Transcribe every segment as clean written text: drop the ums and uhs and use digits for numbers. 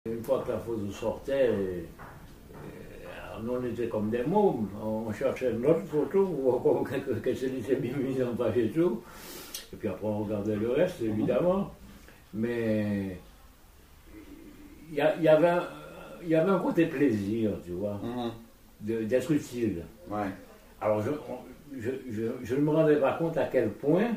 Une fois que la photo sortait, nous on était comme des mômes. On cherchait une autre photo, qu'elle s'était bien mise en page et tout. Et puis après on regardait le reste, évidemment. Mais il y avait un côté plaisir, tu vois, d'être utile. Ouais. Alors je ne me rendais pas compte à quel point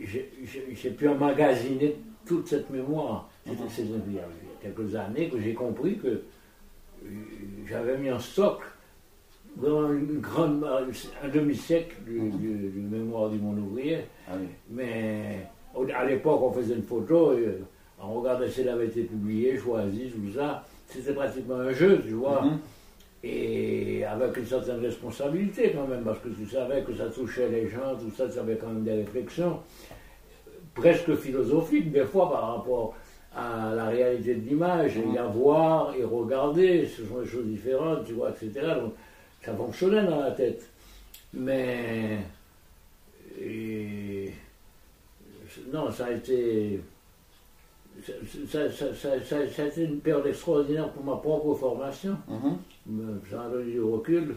j'ai pu emmagasiner toute cette mémoire. C'est il y a quelques années que j'ai compris que j'avais mis en stock vraiment un demi-siècle de mémoire du monde ouvrier. Ah oui. Mais à l'époque, on faisait une photo, on regardait si elle avait été publiée, choisie, tout ça. C'était pratiquement un jeu, tu vois. Et avec une certaine responsabilité quand même, parce que tu savais que ça touchait les gens, tout ça, tu avais quand même des réflexions presque philosophiques, des fois, par rapport à la réalité de l'image, et à voir et regarder, ce sont des choses différentes, tu vois, etc. Donc, ça fonctionnait dans la tête. Mais non, ça a été une période extraordinaire pour ma propre formation. Ça a donné du recul.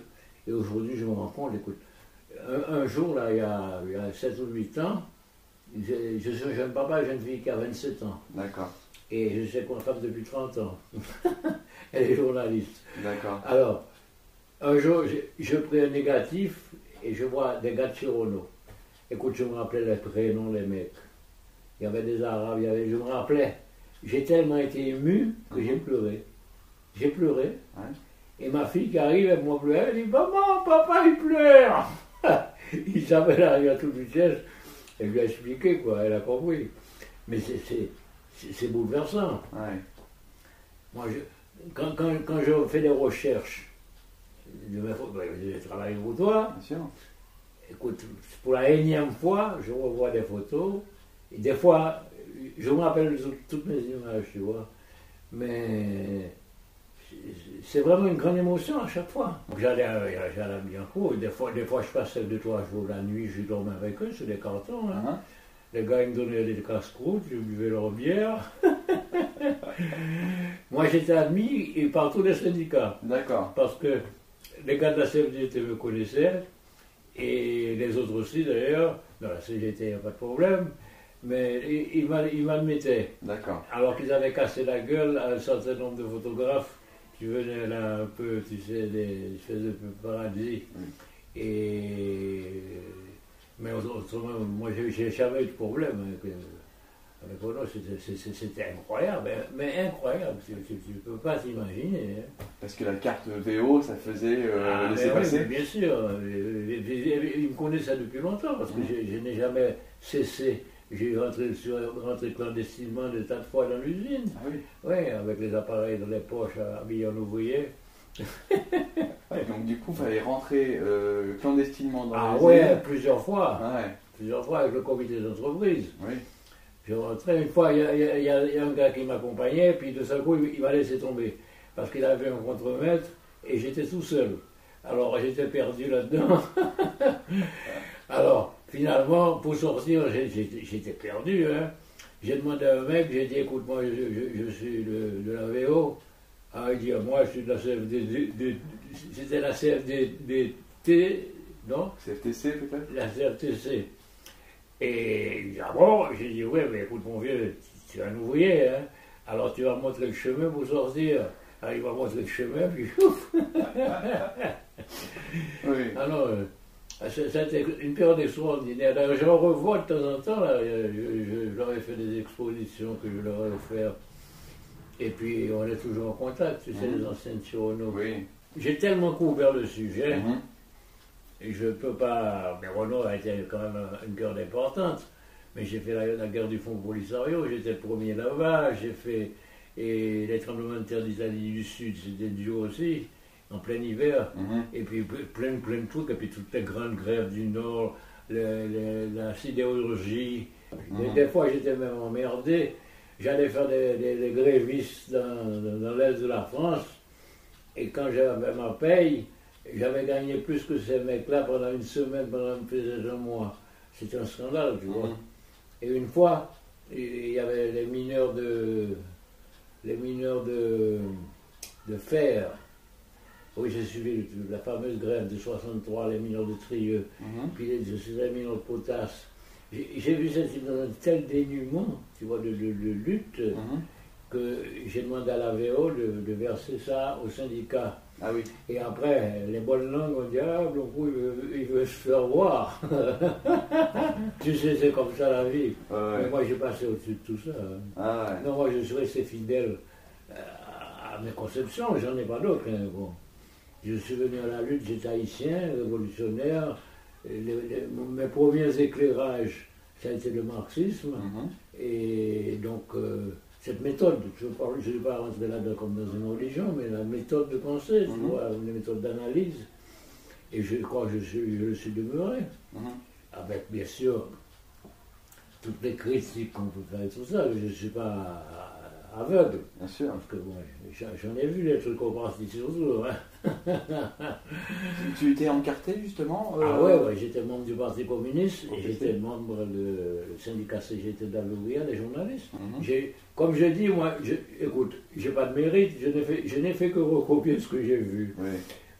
Et aujourd'hui, je me rends compte, écoute, un jour, là, il y a 7 ou 8 ans, je suis un jeune papa, une jeune fille qui a 27 ans. D'accord. Et je sais qu'on femme depuis 30 ans. Elle est journaliste. D'accord. Alors, un jour, je prends un négatif et je vois des gars de Chirono. Écoute, je me rappelais les prénoms, les mecs. Il y avait des Arabes, je me rappelais. J'ai tellement été ému que j'ai pleuré. J'ai pleuré. Ouais. Et ma fille qui arrive, elle m'a pleuré, elle dit « Maman, papa, il pleure !» Il savait l'arriver à toute vitesse. Elle lui a expliqué, quoi, elle a compris. Mais c'est bouleversant. Ouais. Moi, quand je fais des recherches, je travaille pour toi. Bien sûr. Écoute, pour la énième fois, je revois des photos. Et des fois, je me rappelle toutes mes images, tu vois. Mais c'est vraiment une grande émotion à chaque fois. J'allais à Bianco, et des fois je passais 2-3 jours la nuit, je dormais avec eux sur des cartons. Hein. Les gars, ils me donnaient des casse-croûtes, je buvais leur bière. Moi, j'étais admis par tous les syndicats. D'accord. Parce que les gars de la CFDT me connaissaient, et les autres aussi d'ailleurs. Dans la CGT, il n'y a pas de problème. Mais ils m'admettaient. D'accord. Alors qu'ils avaient cassé la gueule à un certain nombre de photographes qui venaient là un peu, tu sais, ils faisaient un peu paradis. Mais autrement, moi, j'ai jamais eu de problème avec Ono, c'était incroyable, mais incroyable, tu ne peux pas t'imaginer. Hein. Parce que la carte VO, ça faisait laisser passer. Oui, bien sûr, ils me connaissaient depuis longtemps, parce que je n'ai jamais cessé. J'ai rentré clandestinement des tas de fois dans l'usine. Ah oui. Oui, avec les appareils dans les poches, habillés en ouvrier. Ouais, donc du coup, il fallait rentrer clandestinement dans l'usine. Ah ouais, plusieurs fois. Ouais. Plusieurs fois avec le comité d'entreprise. Oui. Je rentrais une fois, il y a un gars qui m'accompagnait, puis de ce coup, il m'a laissé tomber. Parce qu'il avait un contremaître et j'étais tout seul. Alors j'étais perdu là-dedans. Alors, finalement, pour sortir, j'étais perdu. Hein. J'ai demandé à un mec, j'ai dit, écoute, moi, je suis de la VO. Ah, il dit, moi, je suis de la CFDT. C'était la CFDT, non? CFTC, peut-être? La CFTC. Et il dit, ah bon? J'ai dit, oui, mais écoute, mon vieux, tu es un ouvrier, hein? Alors tu vas montrer le chemin pour sortir. Alors il va montrer le chemin, puis ouf! Oui. Alors, c'était une période extraordinaire. D'ailleurs, j'en revois de temps en temps, là, je leur ai fait des expositions que je leur ai offertes. Et puis, on est toujours en contact, tu sais, les anciennes Chirono. Oui. J'ai tellement couvert le sujet, et je ne peux pas... Mais Renault a été quand même une période importante. Mais j'ai fait la guerre du Fonds Polisario, j'étais le premier là-bas, j'ai fait... Et les tremblements de terre d'Italie du Sud, c'était dur aussi, en plein hiver. Et puis plein de trucs, et puis toutes les grandes grèves du Nord, la sidérurgie. Des fois, j'étais même emmerdé. J'allais faire des grévistes dans l'est de la France. Et quand j'avais ma paye, j'avais gagné plus que ces mecs-là pendant une semaine, pendant peut-être un mois. C'était un scandale, tu vois. Et une fois, il y avait les mineurs les mineurs de fer. Oui, j'ai suivi la fameuse grève de 63, les mineurs de Trieux, puis les mineurs de potasse. J'ai vu ça dans un tel dénuement, tu vois, de lutte, que j'ai demandé à la VO de verser ça au syndicat. Ah oui. Et après, les bonnes langues ont dit, ah, Blanco, il veut se faire voir. Tu sais, c'est comme ça la vie. Mais moi, j'ai passé au-dessus de tout ça. Ah ouais. Non, moi, je suis resté fidèle à mes conceptions, j'en ai pas d'autres. Hein, bon. Je suis venu à la lutte, j'étais haïtien, révolutionnaire. Mes premiers éclairages, ça a été le marxisme. Et donc, cette méthode, je ne vais pas rentrer là-dedans comme dans une religion, mais la méthode de pensée, tu vois, les méthodes d'analyse. Et je crois que je le suis demeuré. Avec, bien sûr, toutes les critiques qu'on peut faire et tout ça. Je ne suis pas aveugle. Bien sûr. Parce que bon, j'en ai vu les trucs au parti surtout. Hein. Tu étais encarté justement Ah ouais, j'étais membre du Parti communiste et j'étais membre du syndicat CGT d'Alouria, des journalistes. Comme je dis, moi, écoute, j'ai pas de mérite, je n'ai fait que recopier ce que j'ai vu. Oui.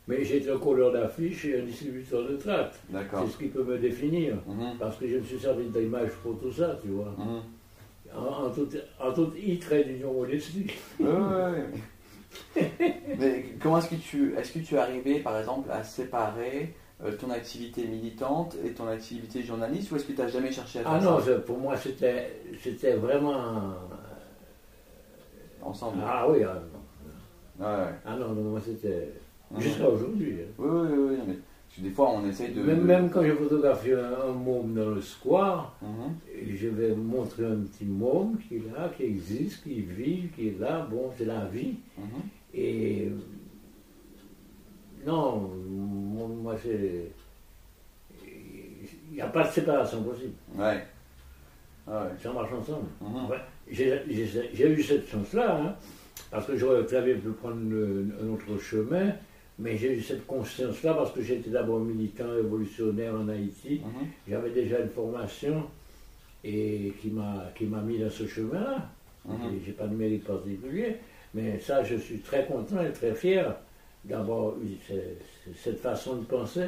Mais j'étais un colleur d'affiches et un distributeur de tracts. C'est ce qui peut me définir. Parce que je me suis servi d'image pour tout ça, tu vois. En toute trait d'union modestie. Mais comment est-ce que tu es arrivé, par exemple, à séparer ton activité militante et ton activité journaliste, ou est-ce que tu n'as jamais cherché à faire ça? Ah non, pour moi c'était vraiment... Ensemble. Ah oui, Ah non, moi c'était... Jusqu'à aujourd'hui. Hein. Oui, mais parce que des fois on essaye de... Même quand je photographie un môme dans le square, je vais montrer un petit môme qui est là, qui existe, qui vit, qui est là, bon, c'est la vie. Et non, moi c'est... Il n'y a pas de séparation possible. Ça marche ensemble. J'ai eu cette chance-là, hein, parce que j'aurais très bien pu prendre un autre chemin, mais j'ai eu cette conscience-là parce que j'étais d'abord militant révolutionnaire en Haïti. J'avais déjà une formation et qui m'a mis dans ce chemin-là. J'ai pas de mérite particulier, mais ça, je suis très content et très fier d'avoir eu cette façon de penser.